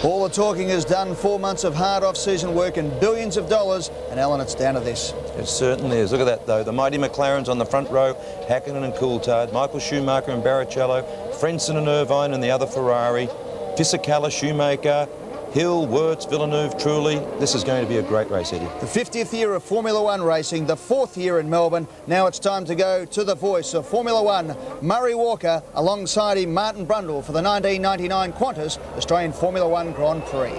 All the talking is done. 4 months of hard off-season work and billions of dollars. And Alan, it's down to this. It certainly is. Look at that, though. The mighty McLarens on the front row, Hakkinen and Coulthard, Michael Schumacher and Barrichello, Frentzen and Irvine and the other Ferrari, Fisichella, Shoemaker, Hill, Wirtz, Villeneuve, Truly. This is going to be a great race, Eddie. The 50th year of Formula One racing, the 4th year in Melbourne. Now it's time to go to the voice of Formula One, Murray Walker, alongside him Martin Brundle for the 1999 Qantas Australian Formula One Grand Prix.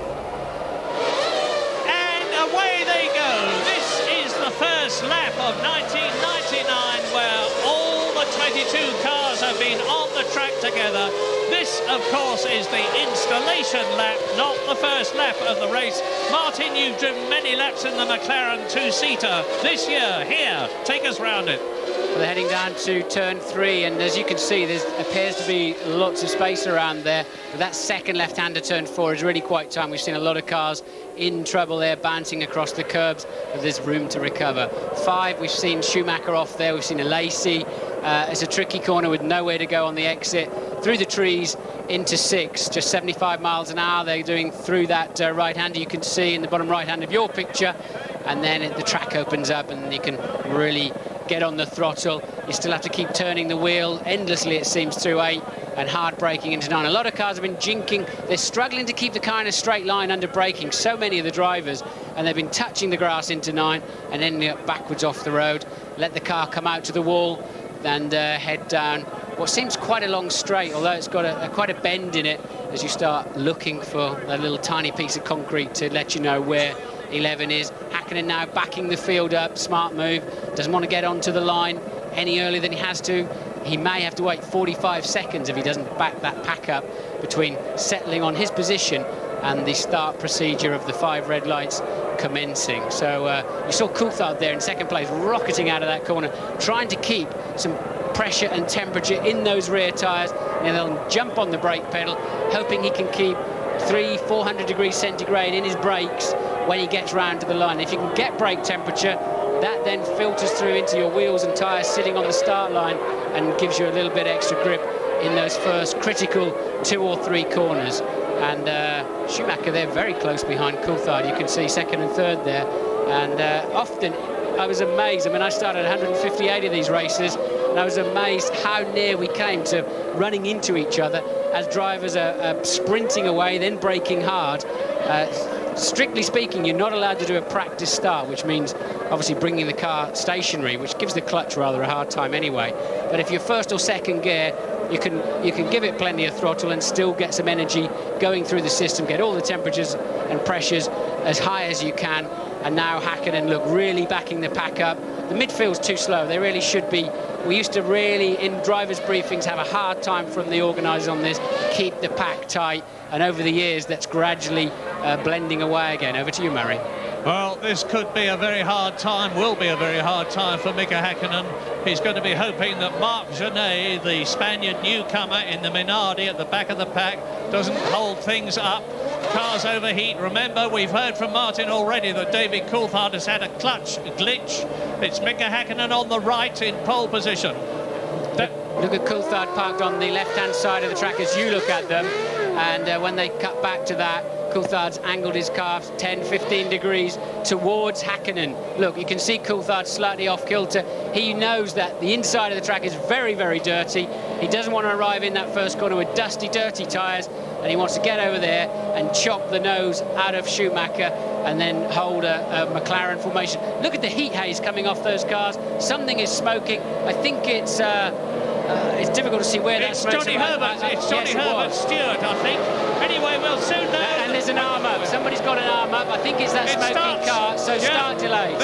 And away they go. This is the first lap of 1999 where all the 22 cars have been on the track together. This, of course, is the installation lap, not the first lap of the race. Martin, you've driven many laps in the McLaren two-seater this year. Here, take us round it. Well, they're heading down to turn 3, and as you can see, there appears to be lots of space around there. But that second left-hander turn 4 is really quite tight. We've seen a lot of cars in trouble there, bouncing across the curbs, but there's room to recover. 5, we've seen Schumacher off there. We've seen a Lacey. It's a tricky corner with nowhere to go on the exit. Through the trees into 6, just 75 miles an hour they're doing through that right-hander you can see in the bottom right-hand of your picture, and then the track opens up and you can really get on the throttle. You still have to keep turning the wheel endlessly, it seems, through 8 and hard braking into 9. A lot of cars have been jinking. They're struggling to keep the car in a straight line under braking, so many of the drivers, and they've been touching the grass into 9 and ending up backwards off the road. Let the car come out to the wall and head down what seems quite a long straight, although it's got quite a bend in it as you start looking for that little tiny piece of concrete to let you know where 11 is. Hakkinen now backing the field up, smart move, doesn't want to get onto the line any earlier than he has to. He may have to wait 45 seconds if he doesn't back that pack up between settling on his position and the start procedure of the 5 red lights commencing. So you saw Coulthard there in second place, rocketing out of that corner, trying to keep some pressure and temperature in those rear tyres, and they'll jump on the brake pedal, hoping he can keep 300-400 degrees centigrade in his brakes when he gets round to the line. If you can get brake temperature, that then filters through into your wheels and tyres sitting on the start line and gives you a little bit extra grip in those first critical 2 or 3 corners. And Schumacher there very close behind Coulthard. You can see second and third there. And often I was amazed. I mean, I started 158 of these races, and I was amazed how near we came to running into each other as drivers are sprinting away, then braking hard. Strictly speaking, you're not allowed to do a practice start, which means obviously bringing the car stationary, which gives the clutch rather a hard time anyway. But if you're first or second gear, you can give it plenty of throttle and still get some energy going through the system, get all the temperatures and pressures as high as you can. And now Hakkinen, look, really backing the pack up. The midfield's too slow. They really should be. We used to really, in drivers' briefings, have a hard time from the organisers on this, keep the pack tight. And over the years, that's gradually blending away again. Over to you, Murray. Well, this could be a very hard time, will be a very hard time for Mika Hakkinen. He's going to be hoping that Marc Genet, the Spaniard newcomer in the Minardi at the back of the pack, doesn't hold things up. Cars overheat. Remember, we've heard from Martin already that David Coulthard has had a clutch glitch. It's Mika Hakkinen on the right in pole position. Look at Coulthard parked on the left-hand side of the track as you look at them. And when they cut back to that, Coulthard's angled his car 10-15 degrees towards Hakkinen. Look, you can see Coulthard slightly off kilter. He knows that the inside of the track is very, very dirty. He doesn't want to arrive in that first corner with dusty, dirty tyres, and he wants to get over there and chop the nose out of Schumacher and then hold a McLaren formation. Look at the heat haze coming off those cars. Something is smoking. I think it's difficult to see where that smoke's Johnny Herbert. It's Johnny Herbert Stewart, I think. Anyway, we'll soon know. And there's an arm up. Somebody's got an arm up. I think it's that smoking car. So start delay.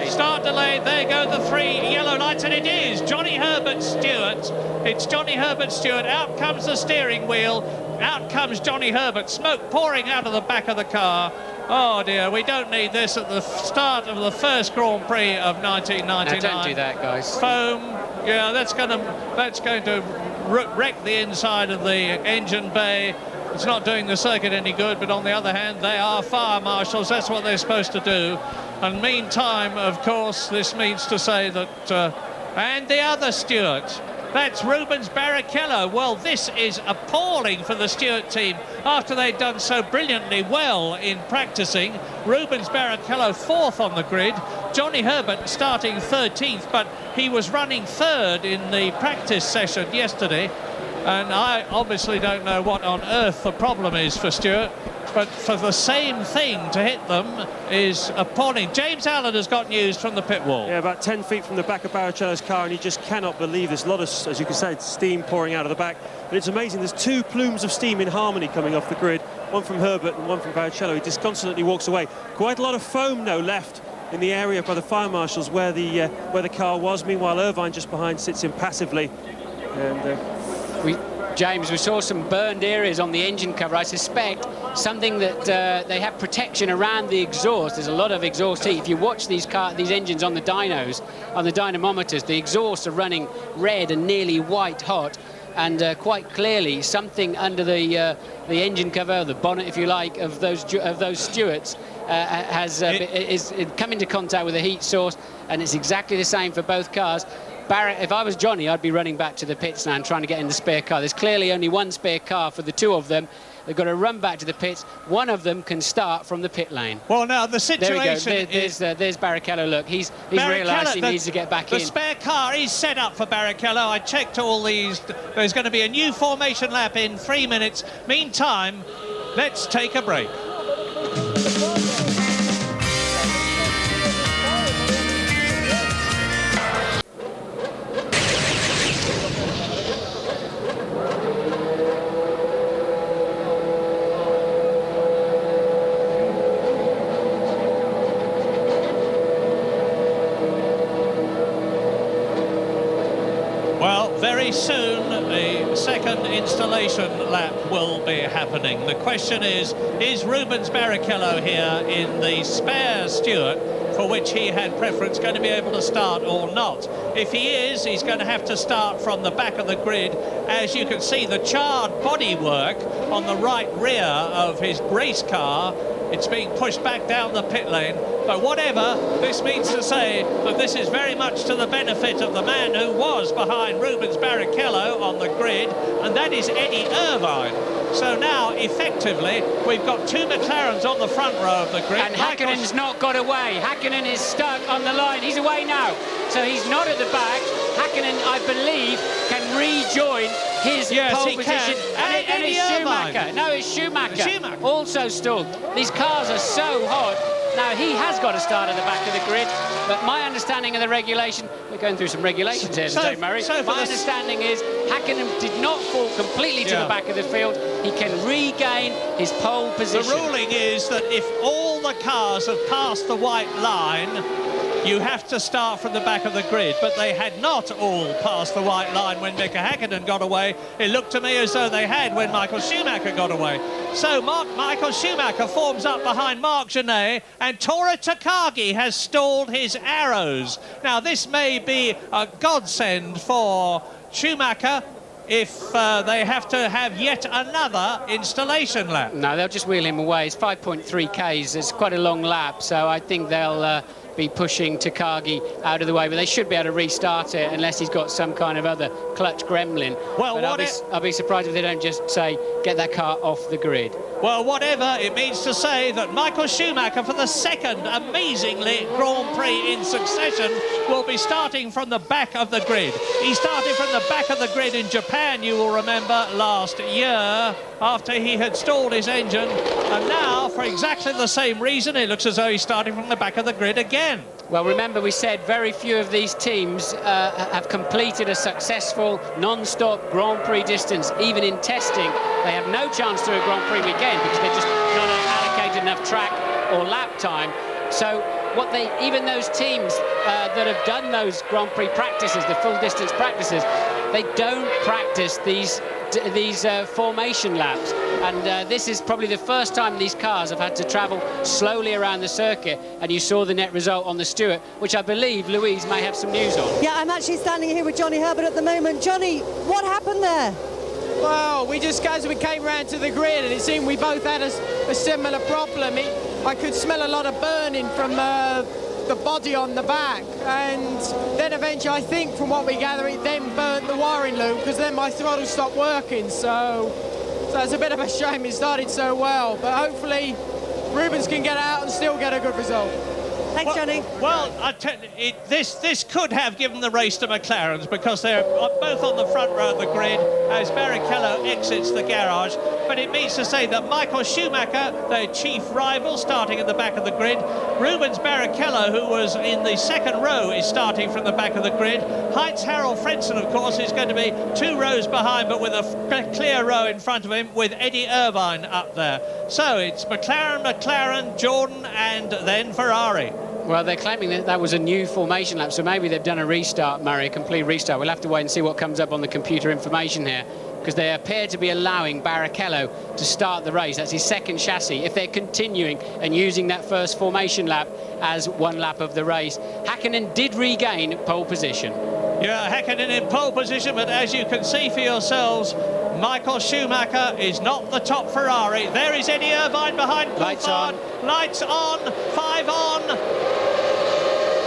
Start delay. There go the 3 yellow lights, and it is Johnny Herbert Stewart. It's Johnny Herbert Stewart. Out comes the steering wheel. Out comes Johnny Herbert. Smoke pouring out of the back of the car. Oh dear, we don't need this at the start of the first Grand Prix of 1999. Now, don't do that, guys. Foam, yeah, that's going to wreck the inside of the engine bay. It's not doing the circuit any good, but on the other hand, they are fire marshals. That's what they're supposed to do. And meantime, of course, this means to say that, and the other Stewart, That's Rubens Barrichello. Well, this is appalling for the Stewart team after they'd done so brilliantly well in practicing. Rubens Barrichello 4th on the grid. Johnny Herbert starting 13th, but he was running 3rd in the practice session yesterday. And I obviously don't know what on earth the problem is for Stewart, but for the same thing to hit them is appalling. James Allen has got news from the pit wall. Yeah, about 10 feet from the back of Barrichello's car, and you just cannot believe there's a lot of, as you can say, steam pouring out of the back. But it's amazing, there's 2 plumes of steam in harmony coming off the grid, one from Herbert and one from Barrichello. He disconsolately walks away. Quite a lot of foam, though, left in the area by the fire marshals where the car was. Meanwhile, Irvine just behind sits impassively. And James, we saw some burned areas on the engine cover. I suspect something that they have protection around the exhaust. There's a lot of exhaust heat. If you watch these engines on the dynos, on the dynamometers, the exhausts are running red and nearly white hot. And quite clearly, something under the engine cover, the bonnet, if you like, of those Stewarts is come into contact with a heat source, and it's exactly the same for both cars. Barrett, if I was Johnny, I'd be running back to the pits now and trying to get in the spare car. There's clearly only one spare car for the 2 of them. They've got to run back to the pits. One of them can start from the pit lane. Well, now the situation there we go. There's Barrichello. Look, he's realised he needs to get back in. The spare car is set up for Barrichello. I checked all these. There's going to be a new formation lap in 3 minutes. Meantime, let's take a break. Very soon, the second installation lap will be happening. The question is Rubens Barrichello here in the spare Stewart, for which he had preference, going to be able to start or not? If he is, he's going to have to start from the back of the grid. As you can see, the charred bodywork on the right rear of his race car, it's being pushed back down the pit lane. But whatever, this means to say that this is very much to the benefit of the man who was behind Rubens Barrichello on the grid, and that is Eddie Irvine. So now, effectively, we've got 2 McLarens on the front row of the grid. And Häkkinen's not got away. Häkkinen is stuck on the line. He's away now. So he's not at the back. Häkkinen, I believe, can rejoin his pole position. And it's Schumacher. No, it's Schumacher. Also stalled. These cars are so hot. Now, he has got to start at the back of the grid, but my understanding of the regulation, we're going through some regulations here today, Murray. My understanding is Häkkinen did not fall completely to the back of the field. He can regain his pole position. The ruling is that if all the cars have passed the white line, you have to start from the back of the grid, but they had not all passed the white line when Mika Häkkinen got away. It looked to me as though they had when Michael Schumacher got away. So Michael Schumacher forms up behind Marc Genet, and Tora Takagi has stalled his arrows. Now, this may be a godsend for Schumacher if they have to have yet another installation lap. No, they'll just wheel him away. It's 5.3 Ks. It's quite a long lap, so I think they'll be pushing Takagi out of the way, but they should be able to restart it unless he's got some kind of other clutch gremlin. Well, I'll be surprised if they don't just say, get that car off the grid. Well, whatever, it means to say that Michael Schumacher, for the second, amazingly, Grand Prix in succession, will be starting from the back of the grid. He started from the back of the grid in Japan, you will remember, last year, after he had stalled his engine. And now, for exactly the same reason, it looks as though he's starting from the back of the grid again. Well, remember, we said very few of these teams have completed a successful non-stop Grand Prix distance. Even in testing, they have no chance to a Grand Prix weekend because they're just not allocated enough track or lap time. So even those teams that have done those Grand Prix practices, the full distance practices, they don't practice these formation laps, and this is probably the first time these cars have had to travel slowly around the circuit, and you saw the net result on the Stewart, which I believe Louise may have some news on. Yeah, I'm actually standing here with Johnny Herbert at the moment. Johnny, what happened there? Well, as we came round to the grid, and it seemed we both had a similar problem. I could smell a lot of burning from the body on the back, and then eventually, I think from what we gather, it then burnt the wiring loom, because then my throttle stopped working. So it's a bit of a shame it started so well, but hopefully Rubens can get out and still get a good result. Thanks, Johnny. Well, this could have given the race to McLarens, because they're both on the front row of the grid as Barrichello exits the garage. But it means to say that Michael Schumacher, their chief rival, starting at the back of the grid. Rubens Barrichello, who was in the second row, is starting from the back of the grid. Heinz-Harald Frentzen, of course, is going to be 2 rows behind, but with a clear row in front of him, with Eddie Irvine up there. So it's McLaren, Jordan, and then Ferrari. Well, they're claiming that that was a new formation lap, so maybe they've done a restart, Murray, a complete restart. We'll have to wait and see what comes up on the computer information here, because they appear to be allowing Barrichello to start the race. That's his second chassis, if they're continuing and using that first formation lap as 1 lap of the race. Hakkinen did regain pole position. Yeah, Hakkinen in pole position, but as you can see for yourselves, Michael Schumacher is not the top Ferrari. There is Eddie Irvine behind Coulthard. Lights on, 5 on.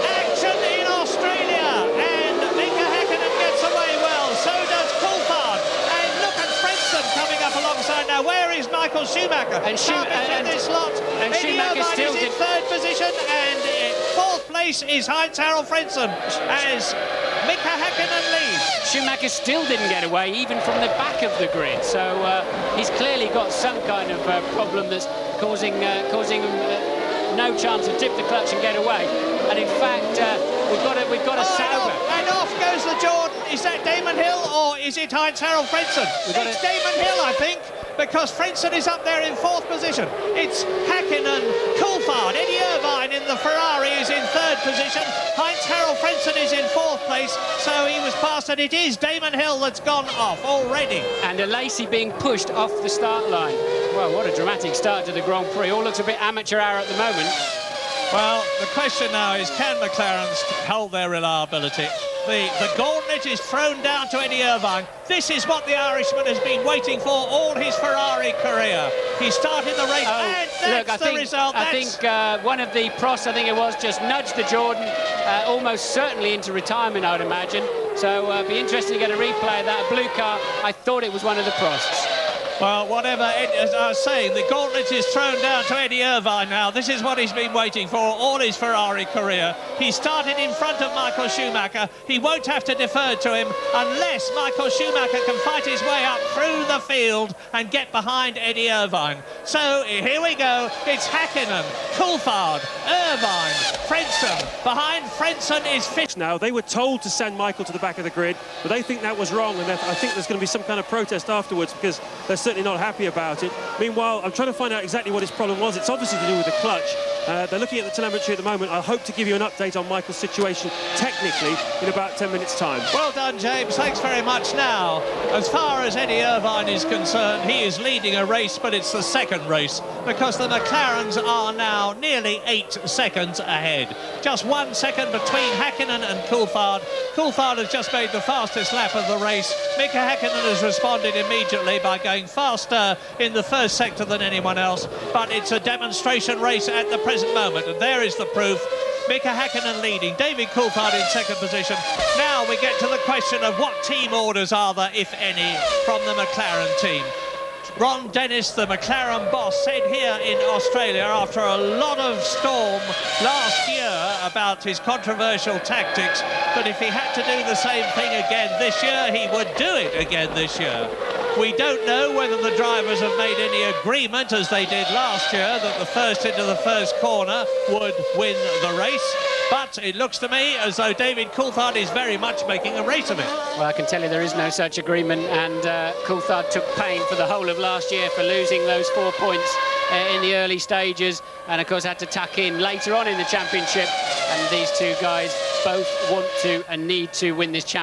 Action in Australia, and Mika Hakkinen gets away well. So does Coulthard. And look at Frentzen coming up alongside now. Where is Michael Schumacher? And this lot. And Eddie Schumacher Irvine still is in 3rd position, and in 4th place is Heinz-Harald Frentzen as Mika Hakkinen leads. Schumacher still didn't get away, even from the back of the grid. So he's clearly got some kind of problem that's causing him no chance to tip the clutch and get away. And in fact, we've got a Sauber. And off goes the Jordan. Is that Damon Hill or is it Heinz-Harald Frentzen? It's Damon Hill, I think, because Frentzen is up there in 4th position. It's Hakkinen, Coulthard, Eddie Irvine in the Ferrari is in 3rd position. Heinz-Harald Frentzen is in 4th place, so he was passed, and it is Damon Hill that's gone off already. And Lacey being pushed off the start line. Well, what a dramatic start to the Grand Prix. All looks a bit amateur hour at the moment. Well, the question now is, can McLarens hold their reliability? The gauntlet is thrown down to Eddie Irvine. This is what the Irishman has been waiting for all his Ferrari career. He started the race, and that's the result. I think one of the Prosts, I think it was, just nudged the Jordan almost certainly into retirement, I would imagine. So it'd be interesting to get a replay of that. A blue car, I thought it was one of the Prosts. Well, whatever, as I was saying, the gauntlet is thrown down to Eddie Irvine now. This is what he's been waiting for all his Ferrari career. He started in front of Michael Schumacher. He won't have to defer to him unless Michael Schumacher can fight his way up through the field and get behind Eddie Irvine. So here we go. It's Hakkinen, Coulthard, Irvine, Frentzen. Behind Frentzen is Fish. Now, they were told to send Michael to the back of the grid, but they think that was wrong, and I think there's going to be some kind of protest afterwards, because they're certainly not happy about it. Meanwhile, I'm trying to find out exactly what his problem was. It's obviously to do with the clutch. They're looking at the telemetry at the moment. I hope to give you an update on Michael's situation technically in about 10 minutes' time. Well done, James. Thanks very much. Now, as far as Eddie Irvine is concerned, he is leading a race, but it's the second race, because the McLarens are now nearly 8 seconds ahead. Just 1 second between Hakkinen and Coulthard. Coulthard has just made the fastest lap of the race. Mika Hakkinen has responded immediately by going faster in the first sector than anyone else, but it's a demonstration race at the present moment, and there is the proof. Mika Hakkinen leading, David Coulthard in second position. Now we get to the question of what team orders are there, if any, from the McLaren team. Ron Dennis, the McLaren boss, said here in Australia after a lot of storm last year about his controversial tactics that if he had to do the same thing again this year, he would do it again this year. We don't know whether the drivers have made any agreement, as they did last year, that the first into the first corner would win the race. But it looks to me as though David Coulthard is very much making a race of it. Well, I can tell you there is no such agreement, and Coulthard took pain for the whole of last year for losing those 4 points in the early stages, and of course had to tuck in later on in the championship. And these two guys both want to and need to win this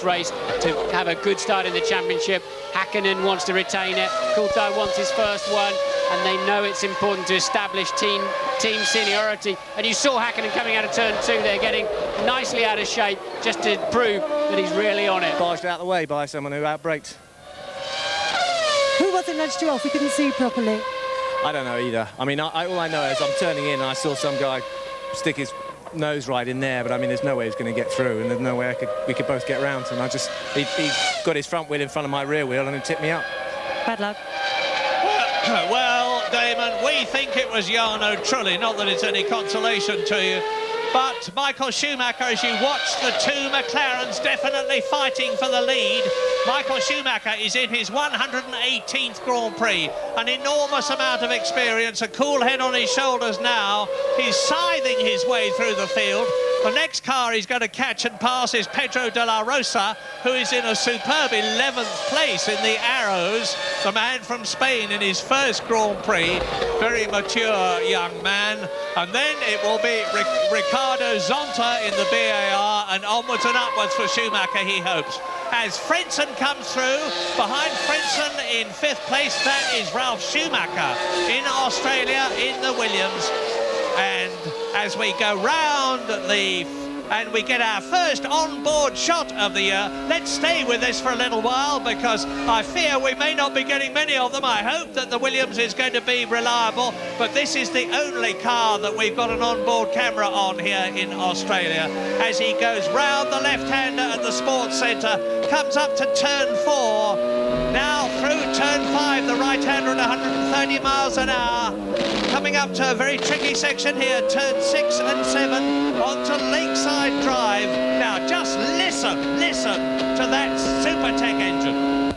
race to have a good start in the championship. Hakkinen wants to retain it. Coulthard wants his first one, and they know it's important to establish team seniority. And you saw Hakkinen coming out of turn 2 there, getting nicely out of shape, just to prove that he's really on it. Barged out of the way by someone who outbraked. Who was it nudged you off? We couldn't see properly. I don't know either. I mean, all I know is I'm turning in and I saw some guy stick his nose right in there, but I mean, there's no way he's going to get through, and there's no way we could both get round him. He got his front wheel in front of my rear wheel and it tipped me up. Bad luck. Well, Damon, we think it was Jarno Trulli, not that it's any consolation to you. But Michael Schumacher, as you watch the two McLarens definitely fighting for the lead, Michael Schumacher is in his 118th Grand Prix. An enormous amount of experience, a cool head on his shoulders now. He's scything his way through the field. The next car he's going to catch and pass is Pedro de la Rosa, who is in a superb 11th place in the Arrows. The man from Spain in his first Grand Prix. Very mature young man. And then it will be Ricardo Zonta in the BAR, and onwards and upwards for Schumacher, he hopes. As Frentzen comes through, behind Frentzen in 5th place, that is Ralf Schumacher in Australia in the Williams. And as we go round and we get our first on-board shot of the year, let's stay with this for a little while, because I fear we may not be getting many of them. I hope that the Williams is going to be reliable, but this is the only car that we've got an on-board camera on here in Australia. As he goes round the left-hander at the Sports Centre, comes up to turn 4, now through turn 5, the right-hander at 130 miles an hour. Coming up to a very tricky section here, turn 6 and 7, onto Lakeside Drive. Now, just listen to that Supertech engine.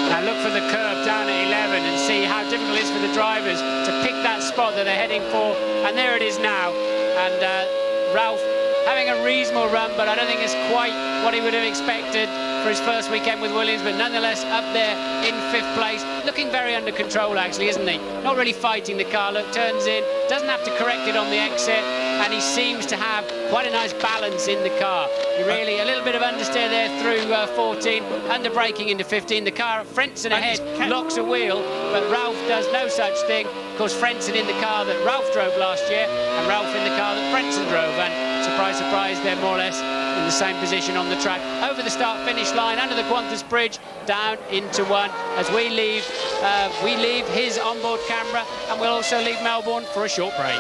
Now look for the curve down at 11 and see how difficult it is for the drivers to pick that spot that they're heading for. And there it is now. And Ralf having a reasonable run, but I don't think it's quite what he would have expected for his first weekend with Williams, but nonetheless up there in 5th place, looking very under control actually, isn't he? Not really fighting the car. Look, turns in, doesn't have to correct it on the exit, and he seems to have quite a nice balance in the car. Really, a little bit of understeer there through 14, under braking into 15. The car at Frentzen ahead locks a wheel, but Ralf does no such thing. Of course, Frentzen in the car that Ralf drove last year, and Ralf in the car that Frentzen drove, and surprise, surprise, they're more or less in the same position on the track. Over the start-finish line, under the Qantas Bridge, down into 1, as we leave his onboard camera, and we'll also leave Melbourne for a short break.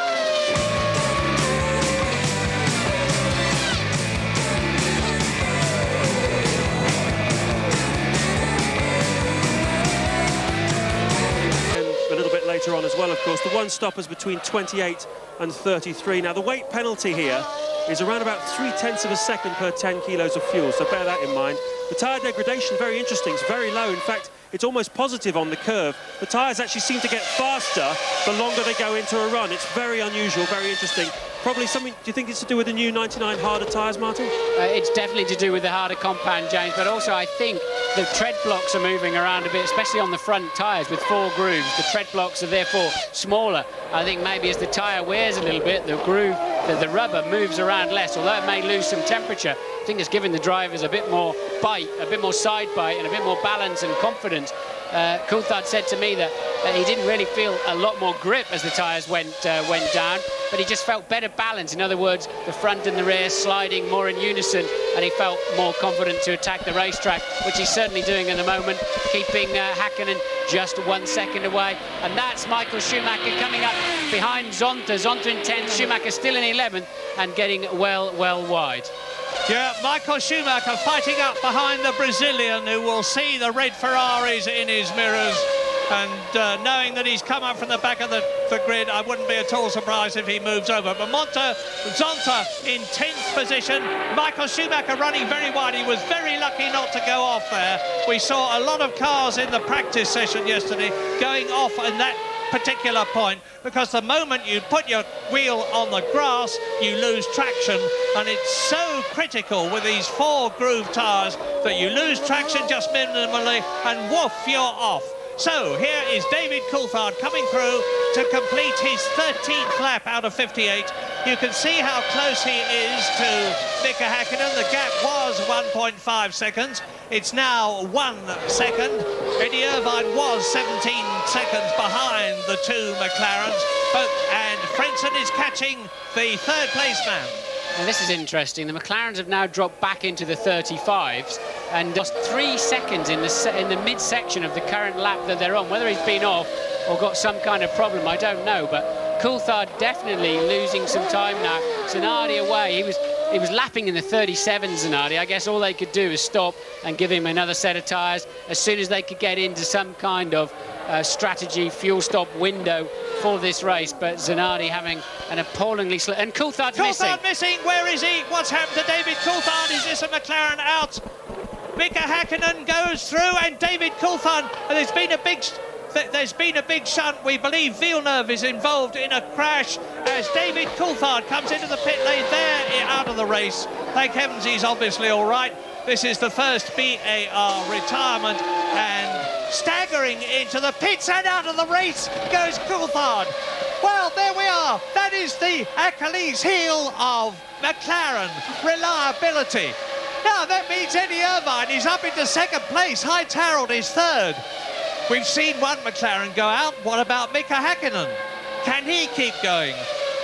Later on as well, of course, the one stoppers between 28 and 33. Now, the weight penalty here is around about 0.3 of a second per 10 kilos of fuel, so bear that in mind. The tyre degradation, very interesting, it's very low. In fact, it's almost positive on the curve. The tyres actually seem to get faster the longer they go into a run. It's very unusual, very interesting. Probably something, do you think it's to do with the new 99 harder tyres, Martin? It's definitely to do with the harder compound, James, but also I think the tread blocks are moving around a bit, especially on the front tyres with 4 grooves. The tread blocks are therefore smaller. I think maybe as the tyre wears a little bit, the groove, the rubber moves around less, although it may lose some temperature. I think it's given the drivers a bit more bite, a bit more side bite, and a bit more balance and confidence. Coulthard said to me that he didn't really feel a lot more grip as the tyres went down, but he just felt better balance. In other words, the front and the rear sliding more in unison, and he felt more confident to attack the racetrack, which he's certainly doing at the moment, keeping Häkkinen just 1 second away. And that's Michael Schumacher coming up behind Zonta. Zonta in 10th, Schumacher still in 11th, and getting well wide. Yeah, Michael Schumacher fighting up behind the Brazilian, who will see the red Ferraris in his mirrors. And knowing that he's come up from the back of the grid, I wouldn't be at all surprised if he moves over. But Zonta in 10th position. Michael Schumacher running very wide. He was very lucky not to go off there. We saw a lot of cars in the practice session yesterday going off in that particular point, because the moment you put your wheel on the grass, you lose traction, and it's so critical with these 4 groove tyres that you lose traction just minimally, and woof, you're off. So here is David Coulthard coming through to complete his 13th lap out of 58. You can see how close he is to Mika Häkkinen. The gap was 1.5 seconds. It's now 1 second. Eddie Irvine was 17 seconds behind the 2 McLarens. And Frentzen is catching the 3rd place man. Now this is interesting. The McLarens have now dropped back into the 35s. and lost 3 seconds in the midsection of the current lap that they're on. Whether he's been off or got some kind of problem, I don't know, but Coulthard definitely losing some time now. Zanardi away. He was lapping in the 37, Zanardi. I guess all they could do is stop and give him another set of tyres as soon as they could get into some kind of strategy, fuel stop window for this race. But Zanardi having an appallingly slow... And Coulthard's missing. Coulthard missing. Where is he? What's happened to David Coulthard? Is this a McLaren out? Mika Häkkinen goes through, and David Coulthard... There's been a big shunt. We believe Villeneuve is involved in a crash as David Coulthard comes into the pit lane there, out of the race. Thank heavens he's obviously all right. This is the first BAR retirement, and staggering into the pits and out of the race goes Coulthard. Well, there we are. That is the Achilles heel of McLaren reliability. Now that means Eddie Irvine is up into second place. Hightower is third. We've seen one McLaren go out. What about Mika Häkkinen? Can he keep going?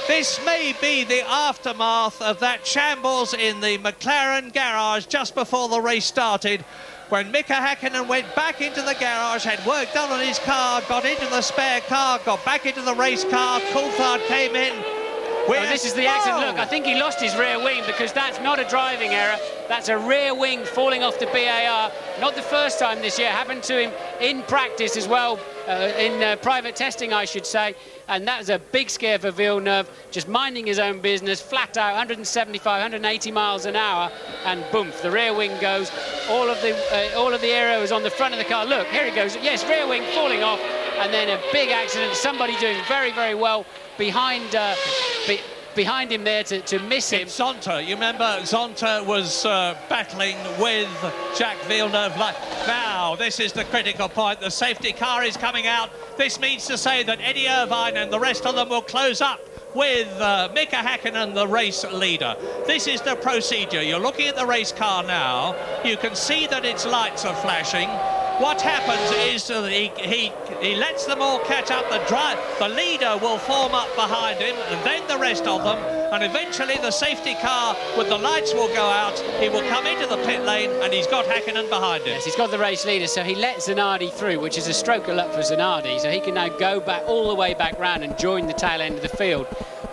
This may be the aftermath of that shambles in the McLaren garage just before the race started, when Mika Häkkinen went back into the garage, had work done on his car, got into the spare car, got back into the race car. Coulthard came in. Oh, this is the accident. Look, I think he lost his rear wing, because that's not a driving error. That's a rear wing falling off the BAR. Not the first time this year. Happened to him in practice as well, in private testing, I should say. And that was a big scare for Villeneuve, just minding his own business, flat out, 175, 180 miles an hour, and boom, the rear wing goes. All of the aero is on the front of the car. Look, here it goes. Yes, rear wing falling off, and then a big accident. Somebody doing very, very well behind him there to miss him. It's Zonta. You remember Zonta was battling with Jacques Villeneuve. Now, this is the critical point. The safety car is coming out. This means to say that Eddie Irvine and the rest of them will close up with Mika Häkkinen, the race leader. This is the procedure. You're looking at the race car now. You can see that its lights are flashing. What happens is that he lets them all catch up. The leader will form up behind him, and then the rest of them, and eventually the safety car with the lights will go out. He will come into the pit lane, and he's got Häkkinen behind him. Yes, he's got the race leader, so he let Zanardi through, which is a stroke of luck for Zanardi, so he can now go back all the way back round and join the tail end of the field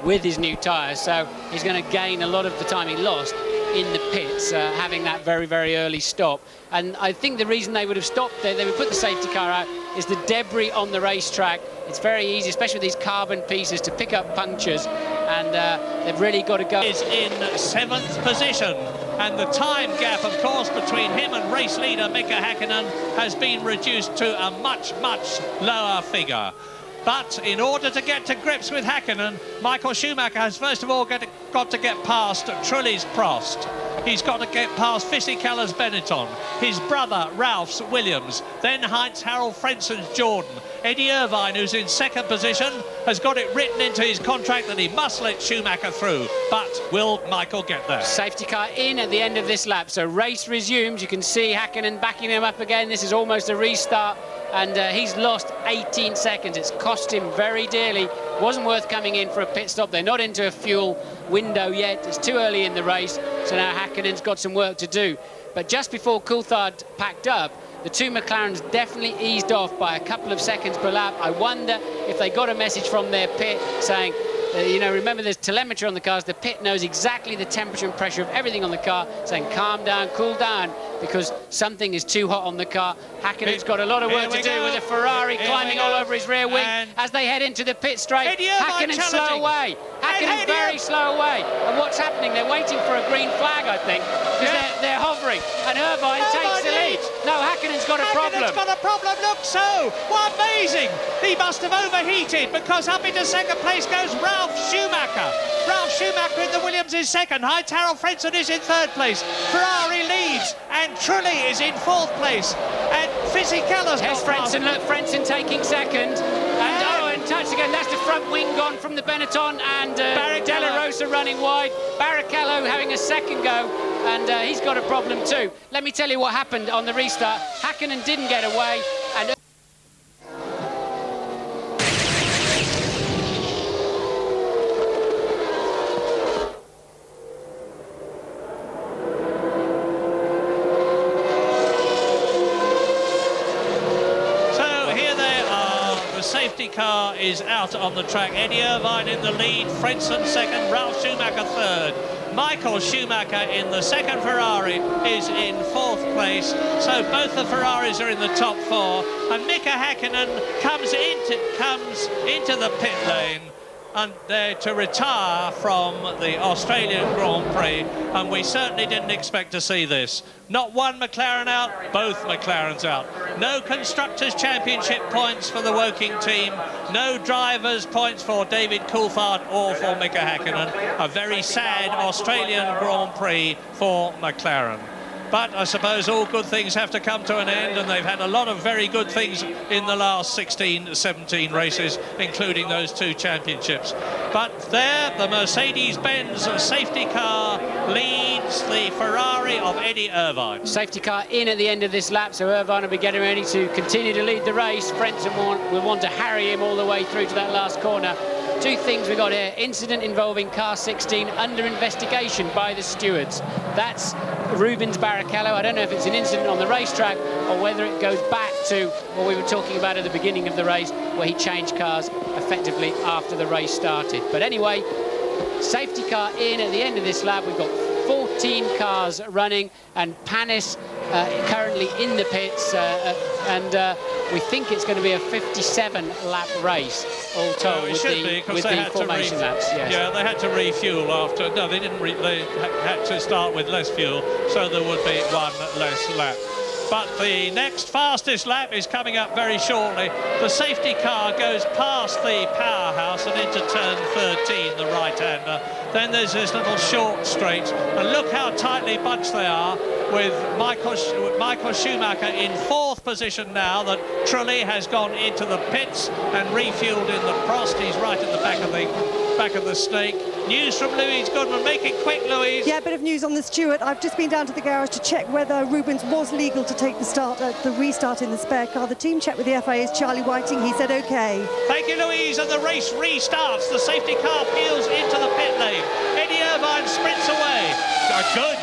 with his new tyres. So he's going to gain a lot of the time he lost in the pits, having that very, very early stop. And I think the reason they would have stopped there, they would put the safety car out, is the debris on the racetrack. It's very easy, especially with these carbon pieces, to pick up punctures, and they've really got to go. Is in 7th position, and the time gap, of course, between him and race leader Mika Häkkinen has been reduced to a much, much lower figure. But in order to get to grips with Häkkinen, Michael Schumacher has first of all got to get past Trulli's Prost. He's got to get past Fisichella's Benetton, his brother Ralph's Williams, then Heinz-Harald Frenzen's Jordan. Eddie Irvine, who's in 2nd position, has got it written into his contract that he must let Schumacher through. But will Michael get there? Safety car in at the end of this lap. So race resumes. You can see Häkkinen backing him up again. This is almost a restart. And he's lost 18 seconds. It's cost him very dearly. Wasn't worth coming in for a pit stop. They're not into a fuel window yet. It's too early in the race. So now Häkkinen's got some work to do. But just before Coulthard packed up, the two McLarens definitely eased off by a couple of seconds per lap. I wonder if they got a message from their pit saying, you know, remember there's telemetry on the cars. The pit knows exactly the temperature and pressure of everything on the car, saying calm down, cool down, because something is too hot on the car. Häkkinen's got a lot of work to do with a Ferrari climbing all over his rear wing as they head into the pit straight. Häkkinen slow away. Häkkinen very slow away. And what's happening? They're waiting for a green flag, I think, because they're hovering. And Irvine takes the lead. No, Häkkinen's got a problem. Häkkinen's got a problem. Look, so what amazing! He must have overheated, because up into 2nd place goes Ralf Schumacher. Ralf Schumacher in the Williams is 2nd. Heinz-Harald Frentzen is in 3rd place. Ferrari leads, and Trulli is in 4th place. And Fisichella's got Frentzen, look, Frentzen taking 2nd. And touch again. That's the front wing gone from the Benetton, and Della Rosa running wide. Barrichello having a 2nd go, and he's got a problem too. Let me tell you what happened on the restart. Häkkinen didn't get away, and car is out on the track. Eddie Irvine in the lead, Frentzen second, Ralf Schumacher third. Michael Schumacher in the second Ferrari is in fourth place. So both the Ferraris are in the top four. And Mika Häkkinen comes into the pit lane and to retire from the Australian Grand Prix, and we certainly didn't expect to see this. Not one McLaren out, both McLarens out. No Constructors' Championship points for the Woking team, no drivers' points for David Coulthard or for Mika Häkkinen. A very sad Australian Grand Prix for McLaren. But I suppose all good things have to come to an end, and they've had a lot of very good things in the last 16, 17 races, including those two championships. But there, the Mercedes-Benz safety car leads the Ferrari of Eddie Irvine. Safety car in at the end of this lap, so Irvine will be getting ready to continue to lead the race. Frentzen will want to harry him all the way through to that last corner. Two things we got here. Incident involving car 16 under investigation by the stewards. That's Rubens Barrichello. I don't know if it's an incident on the racetrack or whether it goes back to what we were talking about at the beginning of the race, where he changed cars effectively after the race started. But anyway, safety car in at the end of this lap. We've got 14 cars running, and Panis currently in the pits, and we think it's going to be a 57-lap race, all told, with the formation laps. Yes. Yeah, they had to refuel after. No, they didn't. They had to start with less fuel, so there would be one less lap. But the next fastest lap is coming up very shortly. The safety car goes past the powerhouse and into turn 13, the right-hander. Then there's this little short straight, and look how tightly bunched they are, with Michael Schumacher in fourth position now, that Trulli has gone into the pits and refueled in the Prost. He's right at the back of the snake. News from Louise Goodman. Make it quick, Louise. Yeah, a bit of news on the Stewart. I've just been down to the garage to check whether Rubens was legal to take the restart in the spare car. The team checked with the FIA's Charlie Whiting. He said OK. Thank you, Louise. And the race restarts. The safety car peels into the pit lane. Eddie Irvine sprints away. A good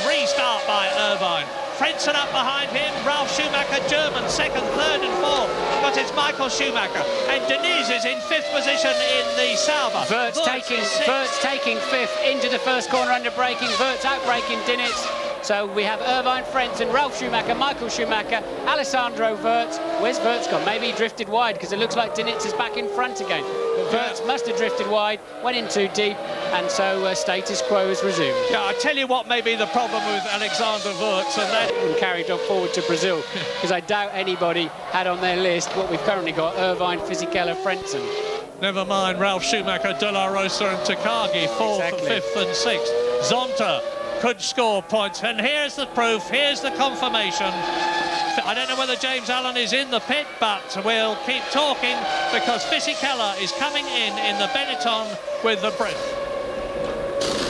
restart by Irvine. Frentzen up behind him, Ralf Schumacher, German, second, third and fourth. But it's Michael Schumacher. And Diniz is in fifth position in the Sauber. Wirtz taking fifth into the first corner under braking. Wirtz outbraking Diniz. So we have Irvine, Frentzen, Ralf Schumacher, Michael Schumacher, Alessandro Wirtz. Where's Wirtz gone? Maybe he drifted wide, because it looks like Diniz is back in front again. But Wirtz must have drifted wide, went in too deep, and so status quo is resumed. Yeah, I tell you what may be the problem with Alexander Wirtz, and that carried on forward to Brazil, because I doubt anybody had on their list what we've currently got: Irvine, Fisichella, Frentzen. Never mind Ralf Schumacher, De La Rosa and Takagi, fourth, fifth and sixth. Zonta could score points, and here's the proof, here's the confirmation. I don't know whether James Allen is in the pit, but we'll keep talking, because Fisichella is coming in the Benetton with the brief.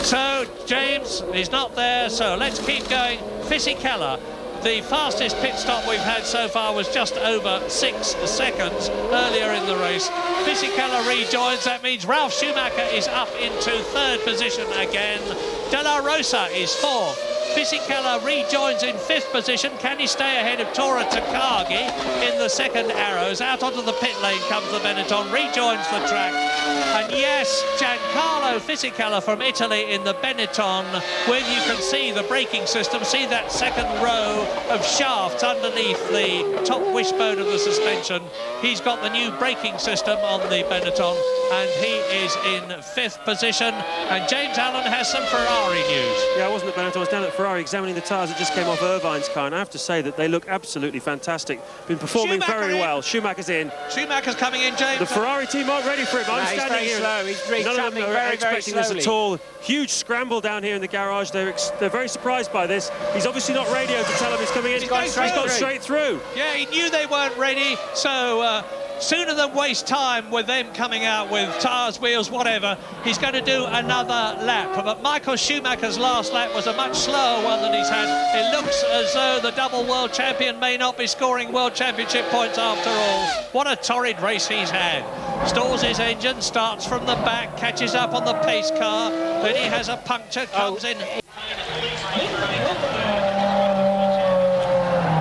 So James is not there, so let's keep going. Fisichella, the fastest pit stop we've had so far was just over 6 seconds earlier in the race. Fisichella rejoins. That means Ralf Schumacher is up into third position again. De La Rosa is fourth. Fisichella rejoins in fifth position. Can he stay ahead of Tora Takagi in the second arrows? Out onto the pit lane comes the Benetton, rejoins the track. And yes, Giancarlo Fisichella from Italy in the Benetton, when you can see the braking system, see that second row of shafts underneath the top wishbone of the suspension. He's got the new braking system on the Benetton, and he is in fifth position. And James Allen has some Ferrari news. Yeah, I wasn't at Benetton, I was down at Ferrari examining the tyres that just came off Irvine's car, and I have to say that they look absolutely fantastic. Been performing very well. Schumacher's in. Schumacher's coming in, James. The Ferrari team aren't ready for him. I'm standing here. Slow. He's none of them are expecting this at all. Huge scramble down here in the garage. They're very surprised by this. He's obviously not radioed to tell them he's coming in. He's gone straight through. Yeah, he knew they weren't ready, so sooner than waste time with them coming out with tyres, wheels, whatever, he's going to do another lap. But Michael Schumacher's last lap was a much slower one than he's had. It looks as though the double world champion may not be scoring world championship points after all. What a torrid race he's had. Stalls his engine, starts from the back, catches up on the pace car, then he has a puncture, comes in.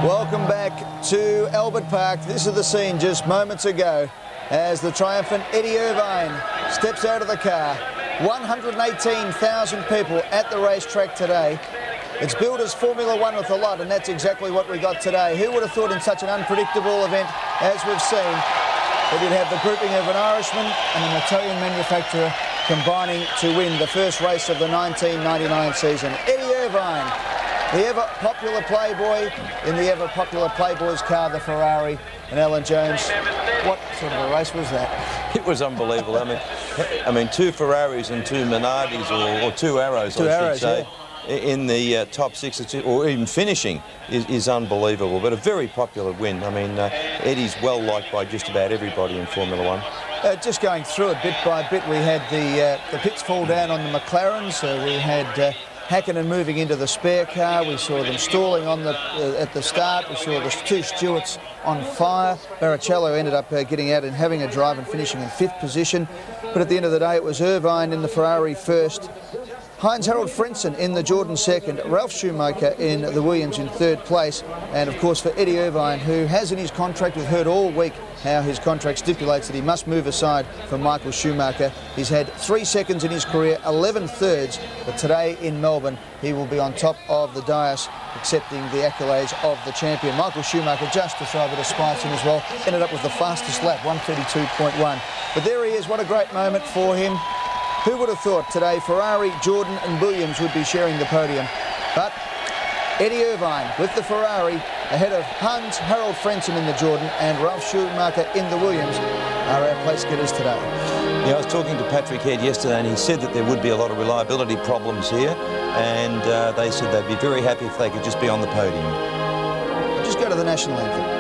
Welcome back to Albert Park. This is the scene just moments ago as the triumphant Eddie Irvine steps out of the car. 118,000 people at the racetrack today. It's billed as Formula One with a lot, and that's exactly what we got today. Who would have thought in such an unpredictable event as we've seen that you'd have the grouping of an Irishman and an Italian manufacturer combining to win the first race of the 1999 season. Eddie Irvine, the ever-popular Playboy in the ever-popular Playboy's car, the Ferrari, and Alan Jones. What sort of a race was that? It was unbelievable. I mean, two Ferraris and two Minardis, or two Arrows, I should say, in the top six, or even finishing, is unbelievable. But a very popular win. I mean, Eddie's well liked by just about everybody in Formula One. Just going through it bit by bit, we had the pits fall down on the McLarens. We had Hakkinen moving into the spare car. We saw them stalling on at the start. We saw the two Stewarts on fire. Barrichello ended up getting out and having a drive and finishing in 5th position. But at the end of the day, it was Irvine in the Ferrari first, Heinz-Harald Frentzen in the Jordan second, Ralf Schumacher in the Williams in 3rd place, and of course for Eddie Irvine, who has in his contract, we've heard all week how his contract stipulates that he must move aside from Michael Schumacher. He's had 3 seconds in his career, 11 thirds, but today in Melbourne he will be on top of the dais accepting the accolades of the champion. Michael Schumacher, just to throw a bit of spice in as well, ended up with the fastest lap, 1:32.1. But there he is, what a great moment for him. Who would have thought today Ferrari, Jordan and Williams would be sharing the podium? But Eddie Irvine with the Ferrari ahead of Heinz-Harald Frentzen in the Jordan and Ralf Schumacher in the Williams are our place getters today. Yeah, I was talking to Patrick Head yesterday and he said that there would be a lot of reliability problems here, and they said they'd be very happy if they could just be on the podium. Just go to the national anthem.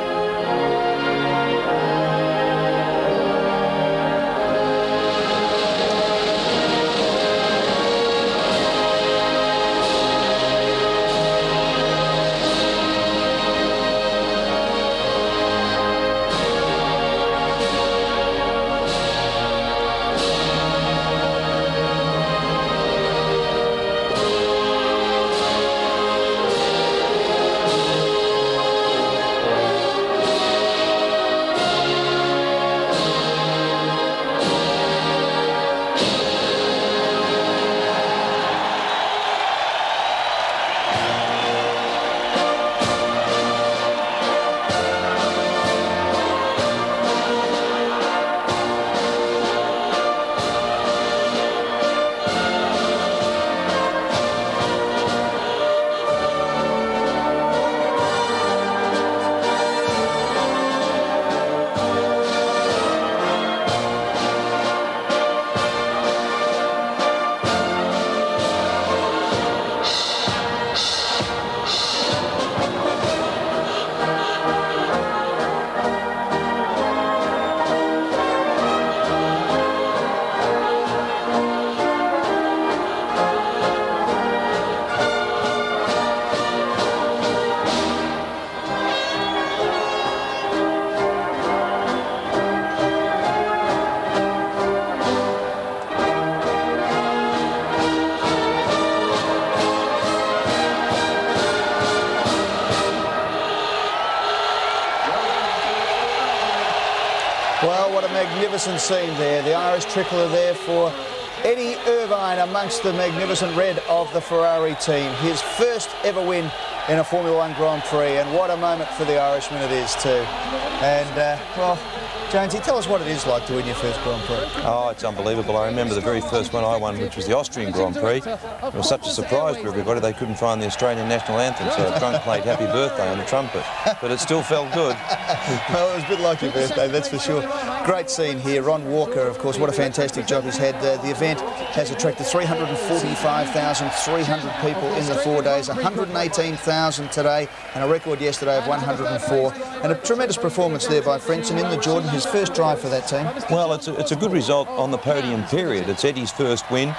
Well, what a magnificent scene there. The Irish tricolor there for Eddie Irvine amongst the magnificent red of the Ferrari team. His first ever win in a Formula One Grand Prix, and what a moment for the Irishman it is too. And, well, Jonesy, tell us what it is like to win your first Grand Prix. Oh, it's unbelievable. I remember the very first one I won, which was the Austrian Grand Prix. It was such a surprise for everybody. They couldn't find the Australian national anthem, so a drunk played Happy Birthday on the trumpet. But it still felt good. Well, it was a bit like your birthday, that's for sure. Great scene here. Ron Walker, of course, what a fantastic job he's had. The event has attracted 345,300 people in the 4 days, 118,000 today, and a record yesterday of 104. And a tremendous performance there by Frentzen in the Jordan, his first drive for that team. Well, it's a good result on the podium period. It's Eddie's first win.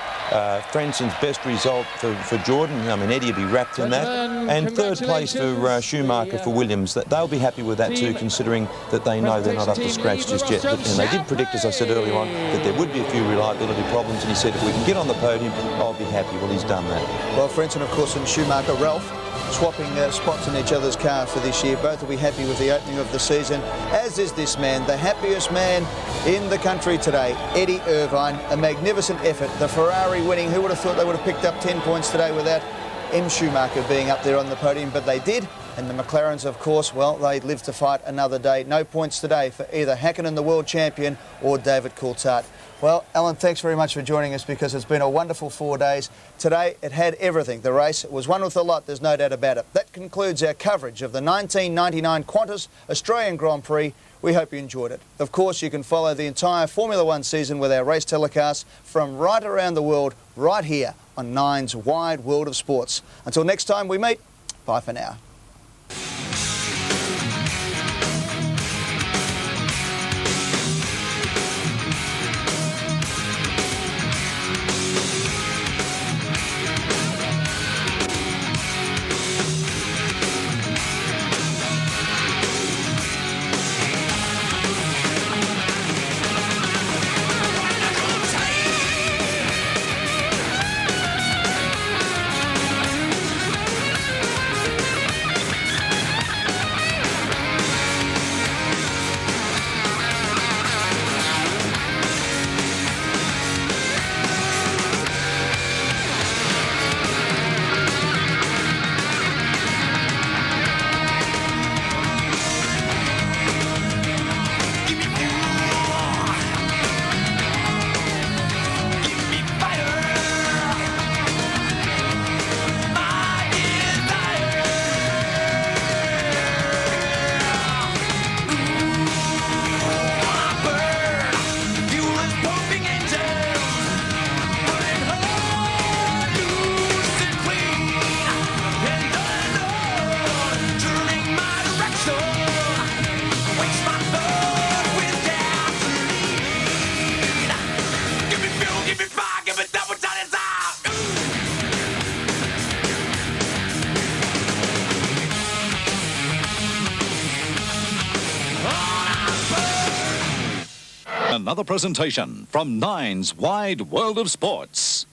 Frentzen's best result for Jordan. I mean, Eddie will be wrapped in that. And third place for Schumacher for Williams. They'll be happy with that too, considering that they know they're not up to scratch just yet. But they did predict, as I said earlier on, that there would be a few reliability problems, and he said if we can get on the podium, I'll be happy. Well, he's done that. Well, Frentzen, of course, and Schumacher, Ralph, swapping spots in each other's car for this year. Both will be happy with the opening of the season, as is this man, the happiest man in the country today, Eddie Irvine. A magnificent effort. The Ferrari winning. Who would have thought they would have picked up 10 points today without M. Schumacher being up there on the podium, but they did. And the McLarens, of course, well, they live to fight another day. No points today for either Häkkinen, the world champion, or David Coulthard. Well, Alan, thanks very much for joining us, because it's been a wonderful 4 days. Today, it had everything. The race was one with a lot, there's no doubt about it. That concludes our coverage of the 1999 Qantas Australian Grand Prix. We hope you enjoyed it. Of course, you can follow the entire Formula One season with our race telecasts from right around the world, right here on Nine's Wide World of Sports. Until next time we meet, bye for now. Another presentation from Nine's Wide World of Sports.